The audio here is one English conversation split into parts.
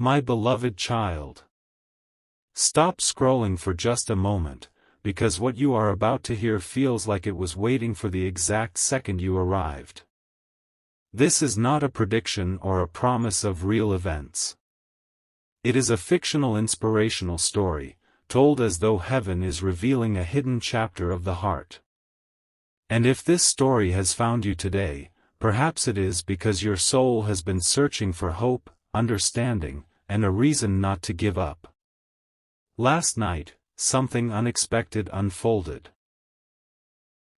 My beloved child. Stop scrolling for just a moment, because what you are about to hear feels like it was waiting for the exact second you arrived. This is not a prediction or a promise of real events. It is a fictional inspirational story, told as though heaven is revealing a hidden chapter of the heart. And if this story has found you today, perhaps it is because your soul has been searching for hope, understanding, and a reason not to give up. Last night, something unexpected unfolded.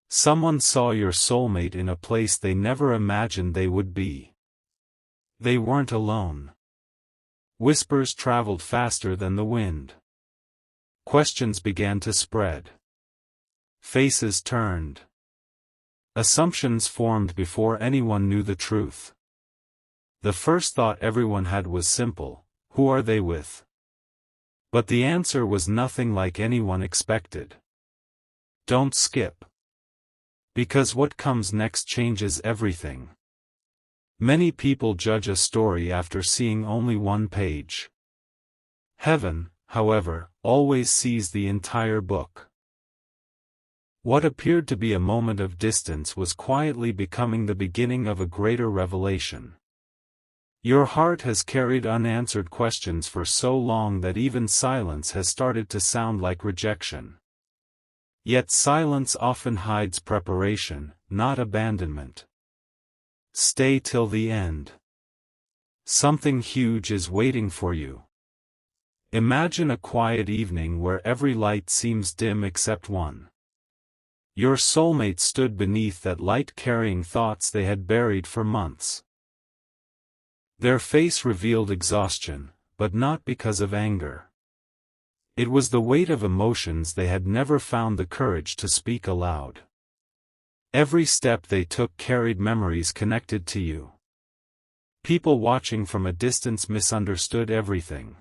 Someone saw your soulmate in a place they never imagined they would be. They weren't alone. Whispers traveled faster than the wind. Questions began to spread. Faces turned. Assumptions formed before anyone knew the truth. The first thought everyone had was simple: who are they with? But the answer was nothing like anyone expected. Don't skip. Because what comes next changes everything. Many people judge a story after seeing only one page. Heaven, however, always sees the entire book. What appeared to be a moment of distance was quietly becoming the beginning of a greater revelation. Your heart has carried unanswered questions for so long that even silence has started to sound like rejection. Yet silence often hides preparation, not abandonment. Stay till the end. Something huge is waiting for you. Imagine a quiet evening where every light seems dim except one. Your soulmate stood beneath that light carrying thoughts they had buried for months. Their face revealed exhaustion, but not because of anger. It was the weight of emotions they had never found the courage to speak aloud. Every step they took carried memories connected to you. People watching from a distance misunderstood everything.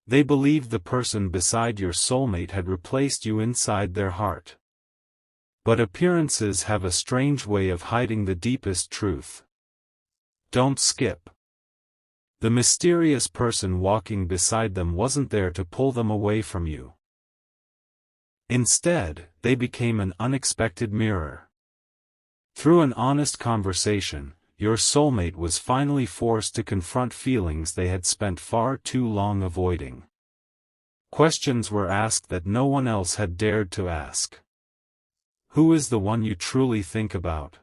They believed the person beside your soulmate had replaced you inside their heart. But appearances have a strange way of hiding the deepest truth. Don't skip. The mysterious person walking beside them wasn't there to pull them away from you. Instead, they became an unexpected mirror. Through an honest conversation, your soulmate was finally forced to confront feelings they had spent far too long avoiding. Questions were asked that no one else had dared to ask. Who is the one you truly think about?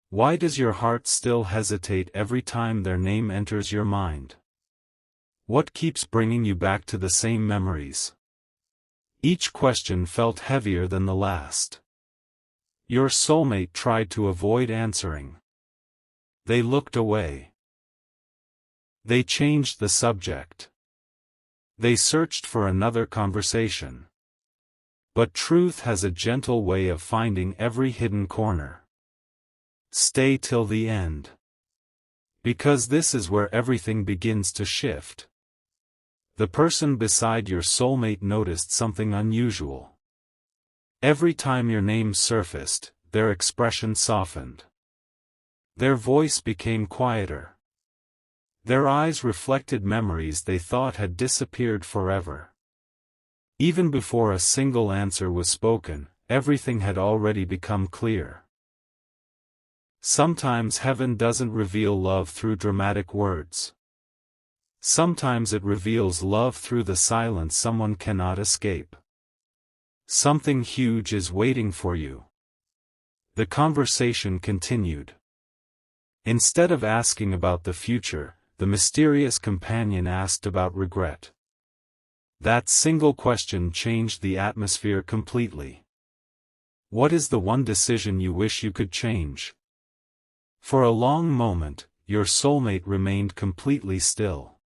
Why does your heart still hesitate every time their name enters your mind? What keeps bringing you back to the same memories? Each question felt heavier than the last. Your soulmate tried to avoid answering. They looked away. They changed the subject. They searched for another conversation. But truth has a gentle way of finding every hidden corner. Stay till the end. Because this is where everything begins to shift. The person beside your soulmate noticed something unusual. Every time your name surfaced, their expression softened. Their voice became quieter. Their eyes reflected memories they thought had disappeared forever. Even before a single answer was spoken, everything had already become clear. Sometimes heaven doesn't reveal love through dramatic words. Sometimes it reveals love through the silence someone cannot escape. Something huge is waiting for you. The conversation continued. Instead of asking about the future, the mysterious companion asked about regret. That single question changed the atmosphere completely. What is the one decision you wish you could change? For a long moment, your soulmate remained completely still.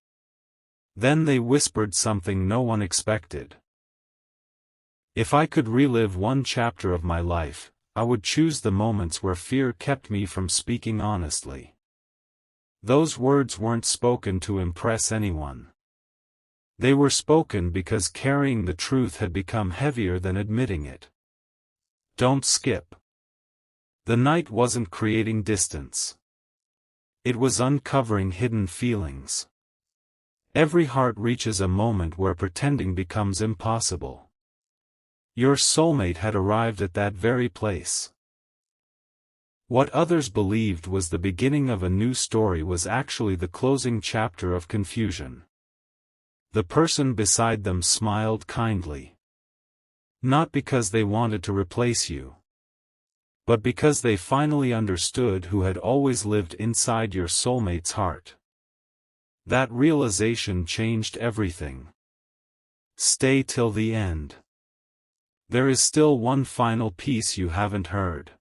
Then they whispered something no one expected. If I could relive one chapter of my life, I would choose the moments where fear kept me from speaking honestly. Those words weren't spoken to impress anyone. They were spoken because carrying the truth had become heavier than admitting it. Don't skip. The night wasn't creating distance. It was uncovering hidden feelings. Every heart reaches a moment where pretending becomes impossible. Your soulmate had arrived at that very place. What others believed was the beginning of a new story was actually the closing chapter of confusion. The person beside them smiled kindly. Not because they wanted to replace you, but because they finally understood who had always lived inside your soulmate's heart. That realization changed everything. Stay till the end. There is still one final piece you haven't heard.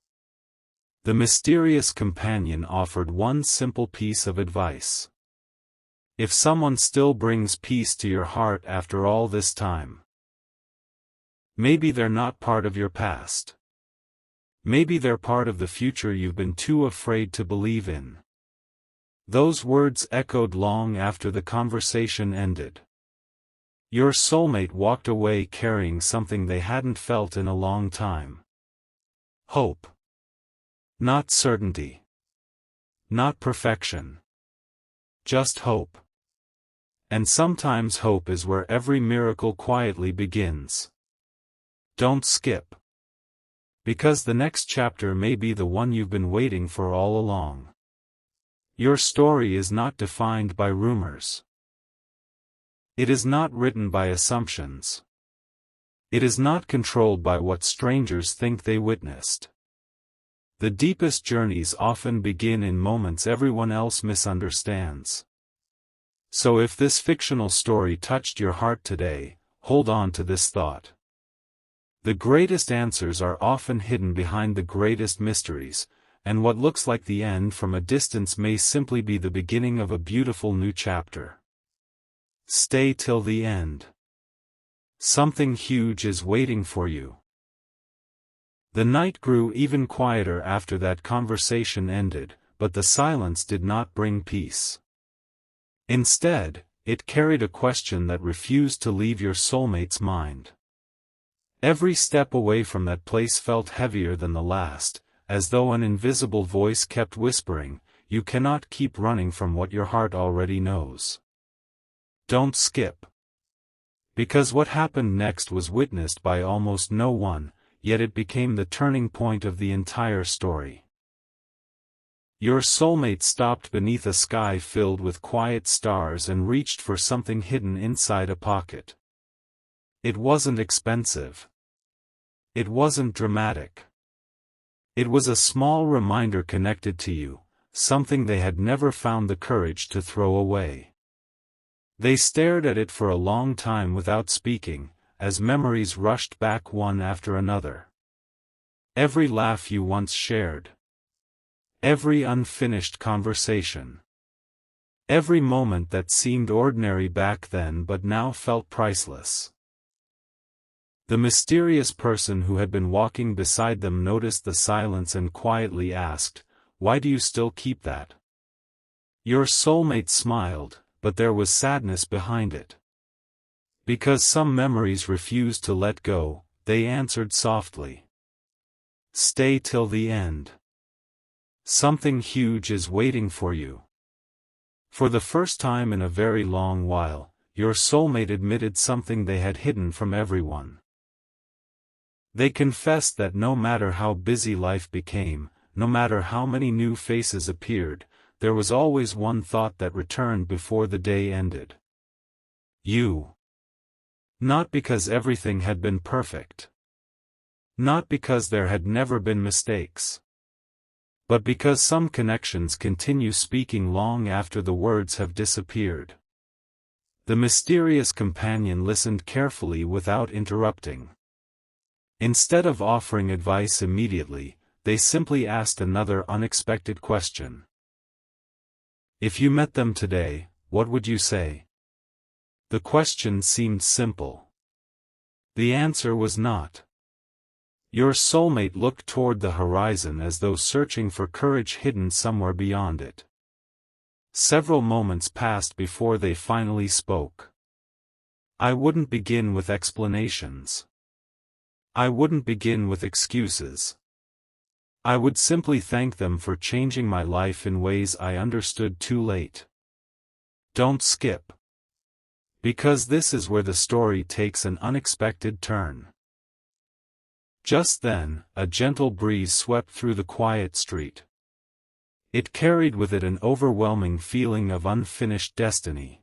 The mysterious companion offered one simple piece of advice. If someone still brings peace to your heart after all this time, maybe they're not part of your past. Maybe they're part of the future you've been too afraid to believe in. Those words echoed long after the conversation ended. Your soulmate walked away carrying something they hadn't felt in a long time. Hope. Not certainty. Not perfection. Just hope. And sometimes hope is where every miracle quietly begins. Don't skip. Because the next chapter may be the one you've been waiting for all along. Your story is not defined by rumors. It is not written by assumptions. It is not controlled by what strangers think they witnessed. The deepest journeys often begin in moments everyone else misunderstands. So if this fictional story touched your heart today, hold on to this thought. The greatest answers are often hidden behind the greatest mysteries, and what looks like the end from a distance may simply be the beginning of a beautiful new chapter. Stay till the end. Something huge is waiting for you. The night grew even quieter after that conversation ended, but the silence did not bring peace. Instead, it carried a question that refused to leave your soulmate's mind. Every step away from that place felt heavier than the last, as though an invisible voice kept whispering, "You cannot keep running from what your heart already knows. Don't skip." Because what happened next was witnessed by almost no one, yet it became the turning point of the entire story. Your soulmate stopped beneath a sky filled with quiet stars and reached for something hidden inside a pocket. It wasn't expensive. It wasn't dramatic. It was a small reminder connected to you, something they had never found the courage to throw away. They stared at it for a long time without speaking, as memories rushed back one after another. Every laugh you once shared. Every unfinished conversation. Every moment that seemed ordinary back then but now felt priceless. The mysterious person who had been walking beside them noticed the silence and quietly asked, "Why do you still keep that?" Your soulmate smiled, but there was sadness behind it. Because some memories refused to let go, they answered softly. Stay till the end. Something huge is waiting for you. For the first time in a very long while, your soulmate admitted something they had hidden from everyone. They confessed that no matter how busy life became, no matter how many new faces appeared, there was always one thought that returned before the day ended. You. Not because everything had been perfect. Not because there had never been mistakes. But because some connections continue speaking long after the words have disappeared. The mysterious companion listened carefully without interrupting. Instead of offering advice immediately, they simply asked another unexpected question. If you met them today, what would you say? The question seemed simple. The answer was not. Your soulmate looked toward the horizon as though searching for courage hidden somewhere beyond it. Several moments passed before they finally spoke. I wouldn't begin with explanations. I wouldn't begin with excuses. I would simply thank them for changing my life in ways I understood too late. Don't skip. Because this is where the story takes an unexpected turn. Just then, a gentle breeze swept through the quiet street. It carried with it an overwhelming feeling of unfinished destiny.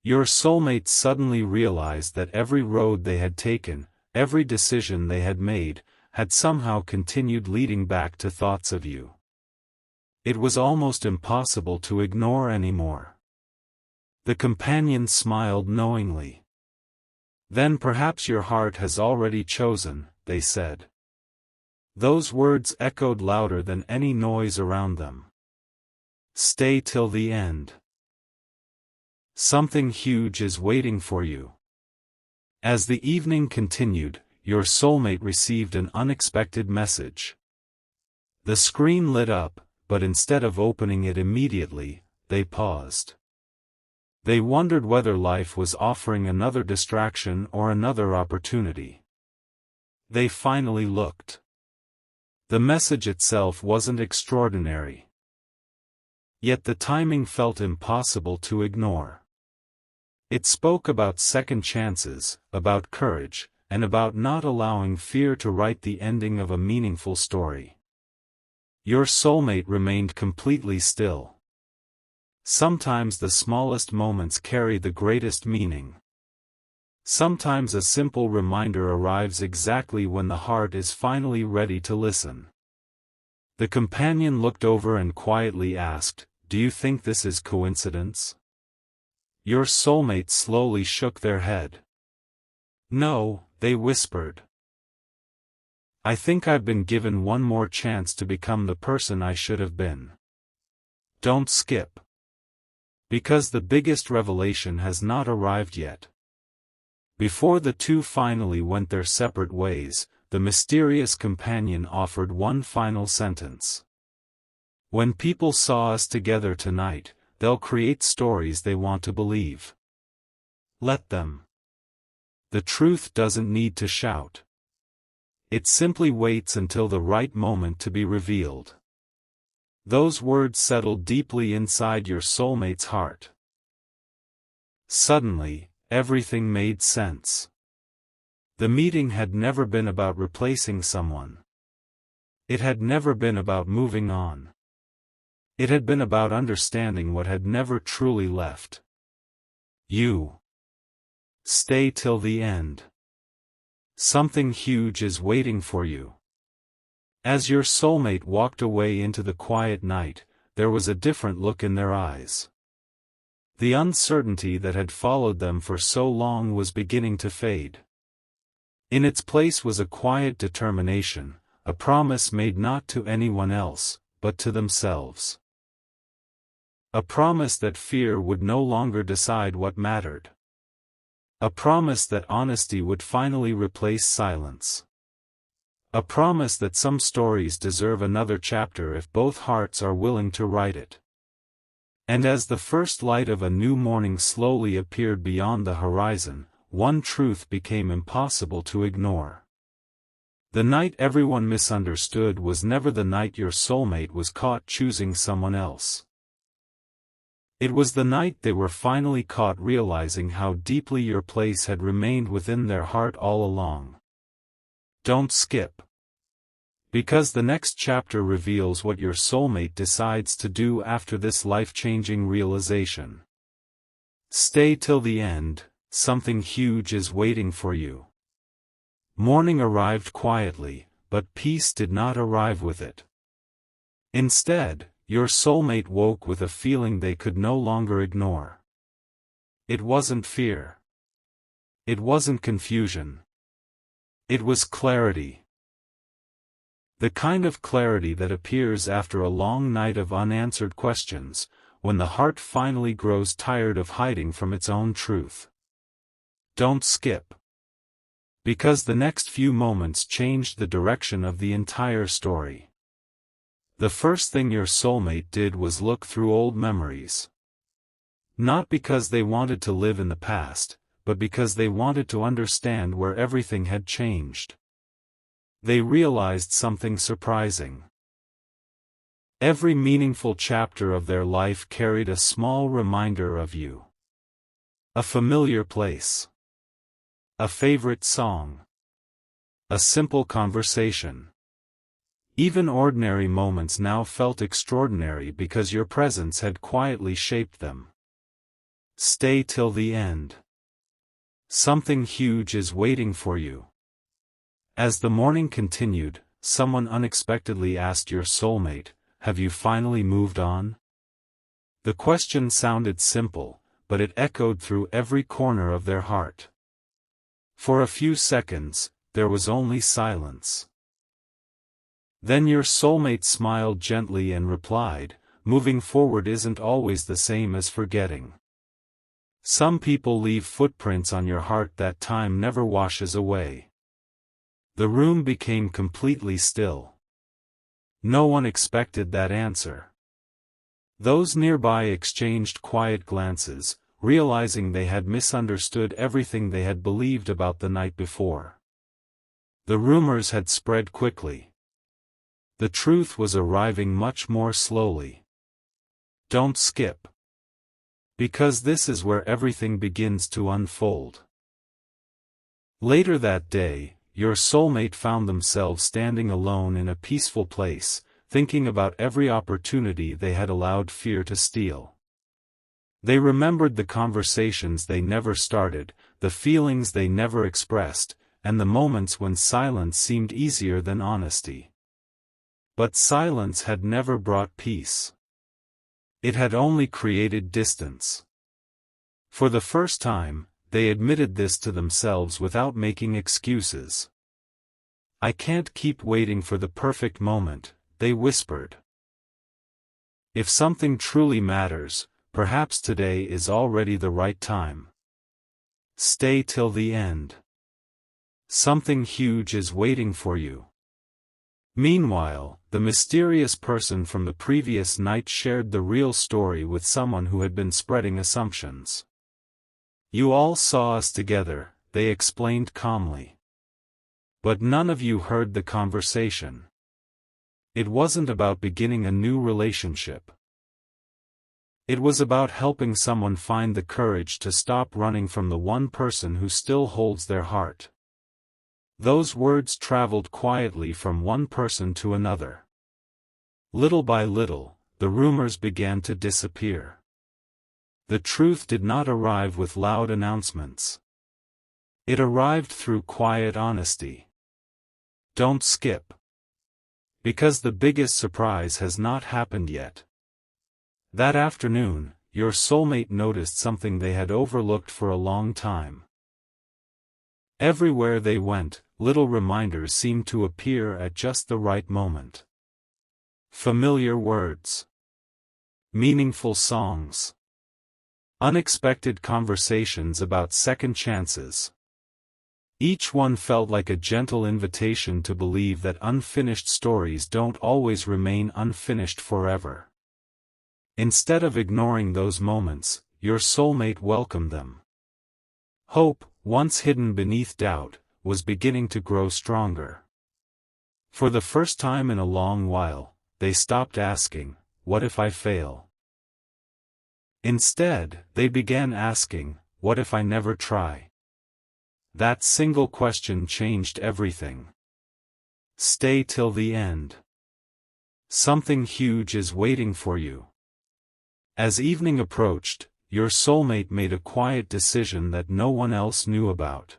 Your soulmates suddenly realized that every road they had taken, every decision they had made, had somehow continued leading back to thoughts of you. It was almost impossible to ignore anymore. The companion smiled knowingly. Then perhaps your heart has already chosen, they said. Those words echoed louder than any noise around them. Stay till the end. Something huge is waiting for you. As the evening continued, your soulmate received an unexpected message. The screen lit up, but instead of opening it immediately, they paused. They wondered whether life was offering another distraction or another opportunity. They finally looked. The message itself wasn't extraordinary. Yet the timing felt impossible to ignore. It spoke about second chances, about courage, and about not allowing fear to write the ending of a meaningful story. Your soulmate remained completely still. Sometimes the smallest moments carry the greatest meaning. Sometimes a simple reminder arrives exactly when the heart is finally ready to listen. The companion looked over and quietly asked, "Do you think this is coincidence?" Your soulmate slowly shook their head. "No," they whispered. "I think I've been given one more chance to become the person I should have been." Don't skip. Because the biggest revelation has not arrived yet. Before the two finally went their separate ways, the mysterious companion offered one final sentence. "When people saw us together tonight, they'll create stories they want to believe. Let them. The truth doesn't need to shout. It simply waits until the right moment to be revealed." Those words settled deeply inside your soulmate's heart. Suddenly, everything made sense. The meeting had never been about replacing someone. It had never been about moving on. It had been about understanding what had never truly left. You. Stay till the end. Something huge is waiting for you. As your soulmate walked away into the quiet night, there was a different look in their eyes. The uncertainty that had followed them for so long was beginning to fade. In its place was a quiet determination, a promise made not to anyone else, but to themselves. A promise that fear would no longer decide what mattered. A promise that honesty would finally replace silence. A promise that some stories deserve another chapter if both hearts are willing to write it. And as the first light of a new morning slowly appeared beyond the horizon, one truth became impossible to ignore. The night everyone misunderstood was never the night your soulmate was caught choosing someone else. It was the night they were finally caught realizing how deeply your place had remained within their heart all along. Don't skip. Because the next chapter reveals what your soulmate decides to do after this life-changing realization. Stay till the end, something huge is waiting for you. Morning arrived quietly, but peace did not arrive with it. Instead, your soulmate woke with a feeling they could no longer ignore. It wasn't fear. It wasn't confusion. It was clarity. The kind of clarity that appears after a long night of unanswered questions, when the heart finally grows tired of hiding from its own truth. Don't skip. Because the next few moments changed the direction of the entire story. The first thing your soulmate did was look through old memories. Not because they wanted to live in the past, but because they wanted to understand where everything had changed. They realized something surprising. Every meaningful chapter of their life carried a small reminder of you. A familiar place. A favorite song. A simple conversation. Even ordinary moments now felt extraordinary because your presence had quietly shaped them. Stay till the end. Something huge is waiting for you. As the morning continued, someone unexpectedly asked your soulmate, "Have you finally moved on?" The question sounded simple, but it echoed through every corner of their heart. For a few seconds, there was only silence. Then your soulmate smiled gently and replied, "Moving forward isn't always the same as forgetting. Some people leave footprints on your heart that time never washes away." The room became completely still. No one expected that answer. Those nearby exchanged quiet glances, realizing they had misunderstood everything they had believed about the night before. The rumors had spread quickly. The truth was arriving much more slowly. Don't skip. Because this is where everything begins to unfold. Later that day, your soulmate found themselves standing alone in a peaceful place, thinking about every opportunity they had allowed fear to steal. They remembered the conversations they never started, the feelings they never expressed, and the moments when silence seemed easier than honesty. But silence had never brought peace. It had only created distance. For the first time, they admitted this to themselves without making excuses. "I can't keep waiting for the perfect moment," they whispered. "If something truly matters, perhaps today is already the right time. Stay till the end. Something huge is waiting for you." Meanwhile, the mysterious person from the previous night shared the real story with someone who had been spreading assumptions. "You all saw us together," they explained calmly. "But none of you heard the conversation. It wasn't about beginning a new relationship. It was about helping someone find the courage to stop running from the one person who still holds their heart." Those words traveled quietly from one person to another. Little by little, the rumors began to disappear. The truth did not arrive with loud announcements. It arrived through quiet honesty. Don't skip. Because the biggest surprise has not happened yet. That afternoon, your soulmate noticed something they had overlooked for a long time. Everywhere they went, little reminders seemed to appear at just the right moment. Familiar words. Meaningful songs. Unexpected conversations about second chances. Each one felt like a gentle invitation to believe that unfinished stories don't always remain unfinished forever. Instead of ignoring those moments, your soulmate welcomed them. Hope, once hidden beneath doubt, was beginning to grow stronger. For the first time in a long while, they stopped asking, "What if I fail?" Instead, they began asking, "What if I never try?" That single question changed everything. Stay till the end. Something huge is waiting for you. As evening approached, your soulmate made a quiet decision that no one else knew about.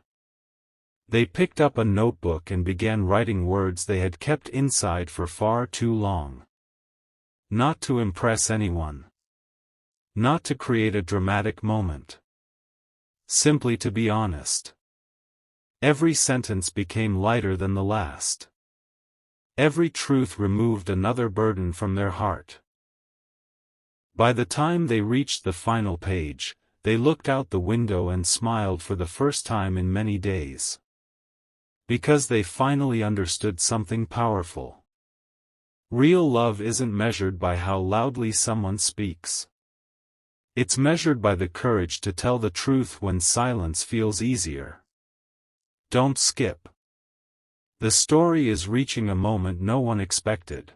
They picked up a notebook and began writing words they had kept inside for far too long. Not to impress anyone. Not to create a dramatic moment. Simply to be honest. Every sentence became lighter than the last. Every truth removed another burden from their heart. By the time they reached the final page, they looked out the window and smiled for the first time in many days. Because they finally understood something powerful. Real love isn't measured by how loudly someone speaks. It's measured by the courage to tell the truth when silence feels easier. Don't skip. The story is reaching a moment no one expected.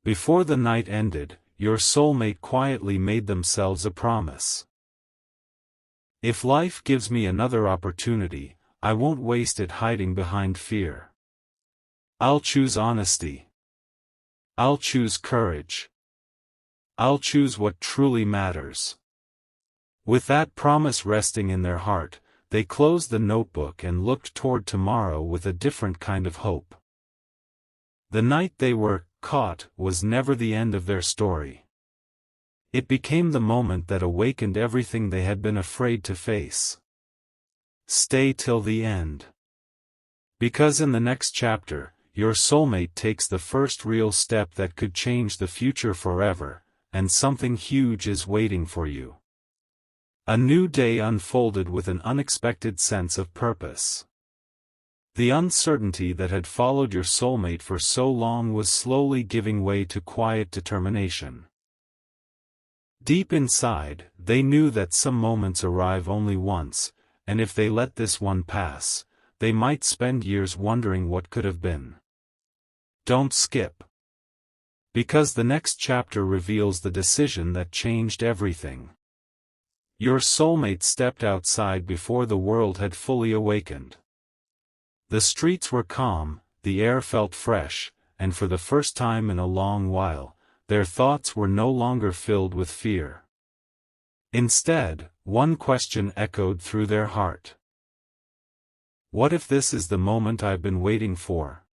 Before the night ended, your soulmate quietly made themselves a promise. If life gives me another opportunity, I won't waste it hiding behind fear. I'll choose honesty. I'll choose courage. I'll choose what truly matters. With that promise resting in their heart, they closed the notebook and looked toward tomorrow with a different kind of hope. The night they were caught was never the end of their story. It became the moment that awakened everything they had been afraid to face. Stay till the end. Because in the next chapter, your soulmate takes the first real step that could change the future forever, and something huge is waiting for you. A new day unfolded with an unexpected sense of purpose. The uncertainty that had followed your soulmate for so long was slowly giving way to quiet determination. Deep inside, they knew that some moments arrive only once, and if they let this one pass, they might spend years wondering what could have been. Don't skip. Because the next chapter reveals the decision that changed everything. Your soulmate stepped outside before the world had fully awakened. The streets were calm, the air felt fresh, and for the first time in a long while, their thoughts were no longer filled with fear. Instead, one question echoed through their heart. What if this is the moment I've been waiting for?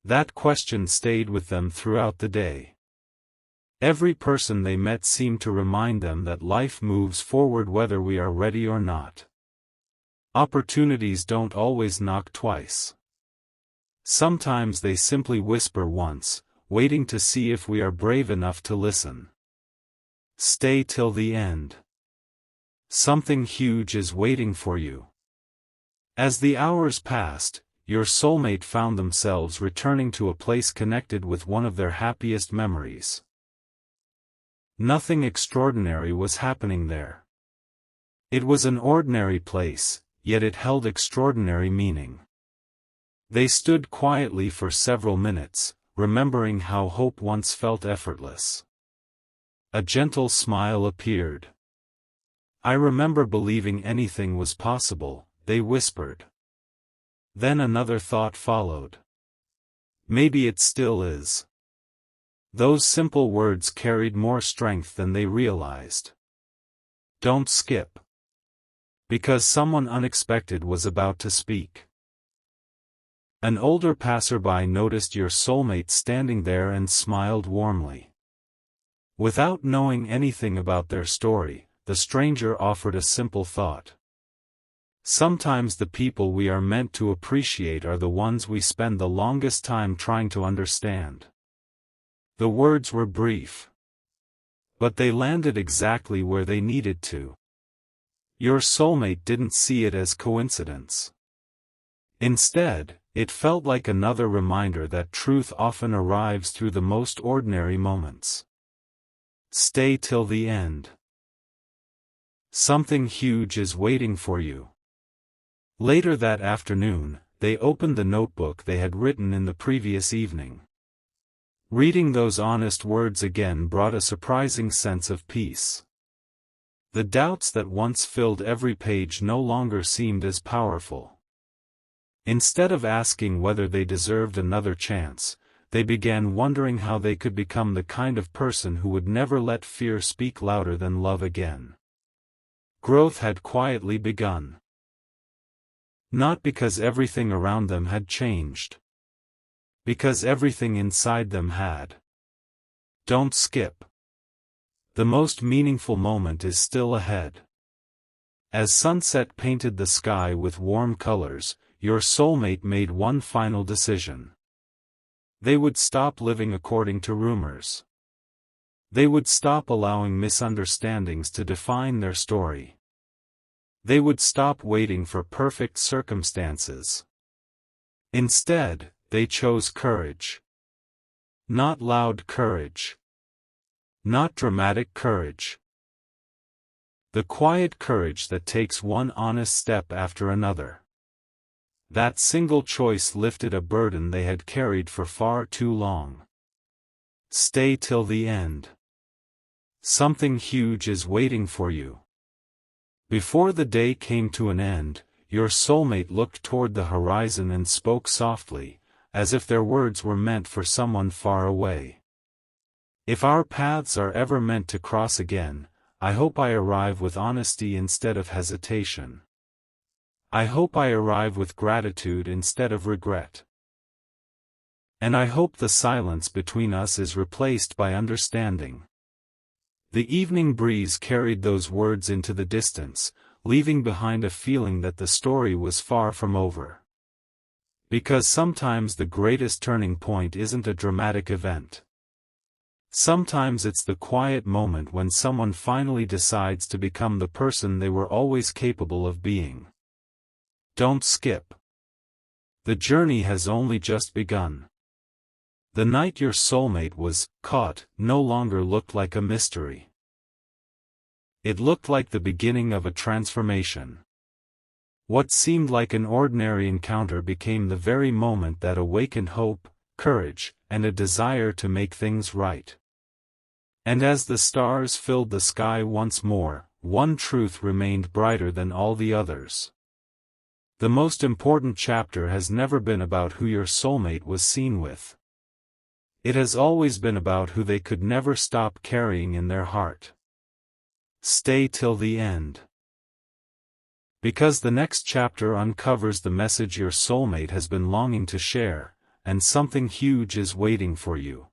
That question stayed with them throughout the day. Every person they met seemed to remind them that life moves forward whether we are ready or not. Opportunities don't always knock twice. Sometimes they simply whisper once, waiting to see if we are brave enough to listen. Stay till the end. Something huge is waiting for you. As the hours passed, your soulmate found themselves returning to a place connected with one of their happiest memories. Nothing extraordinary was happening there. It was an ordinary place, yet it held extraordinary meaning. They stood quietly for several minutes, remembering how hope once felt effortless. A gentle smile appeared. I remember believing anything was possible, they whispered. Then another thought followed. Maybe it still is. Those simple words carried more strength than they realized. Don't skip. Because someone unexpected was about to speak. An older passerby noticed your soulmate standing there and smiled warmly. Without knowing anything about their story, the stranger offered a simple thought. Sometimes the people we are meant to appreciate are the ones we spend the longest time trying to understand. The words were brief. But they landed exactly where they needed to. Your soulmate didn't see it as coincidence. Instead, it felt like another reminder that truth often arrives through the most ordinary moments. Stay till the end. Something huge is waiting for you. Later that afternoon, they opened the notebook they had written in the previous evening. Reading those honest words again brought a surprising sense of peace. The doubts that once filled every page no longer seemed as powerful. Instead of asking whether they deserved another chance, they began wondering how they could become the kind of person who would never let fear speak louder than love again. Growth had quietly begun. Not because everything around them had changed. Because everything inside them had. Don't skip. The most meaningful moment is still ahead. As sunset painted the sky with warm colors, your soulmate made one final decision. They would stop living according to rumors. They would stop allowing misunderstandings to define their story. They would stop waiting for perfect circumstances. Instead, they chose courage. Not loud courage. Not dramatic courage. The quiet courage that takes one honest step after another. That single choice lifted a burden they had carried for far too long. Stay till the end. Something huge is waiting for you. Before the day came to an end, your soulmate looked toward the horizon and spoke softly, as if their words were meant for someone far away. If our paths are ever meant to cross again, I hope I arrive with honesty instead of hesitation. I hope I arrive with gratitude instead of regret. And I hope the silence between us is replaced by understanding. The evening breeze carried those words into the distance, leaving behind a feeling that the story was far from over. Because sometimes the greatest turning point isn't a dramatic event. Sometimes it's the quiet moment when someone finally decides to become the person they were always capable of being. Don't skip. The journey has only just begun. The night your soulmate was caught no longer looked like a mystery. It looked like the beginning of a transformation. What seemed like an ordinary encounter became the very moment that awakened hope, courage, and a desire to make things right. And as the stars filled the sky once more, one truth remained brighter than all the others. The most important chapter has never been about who your soulmate was seen with. It has always been about who they could never stop carrying in their heart. Stay till the end. Because the next chapter uncovers the message your soulmate has been longing to share, and something huge is waiting for you.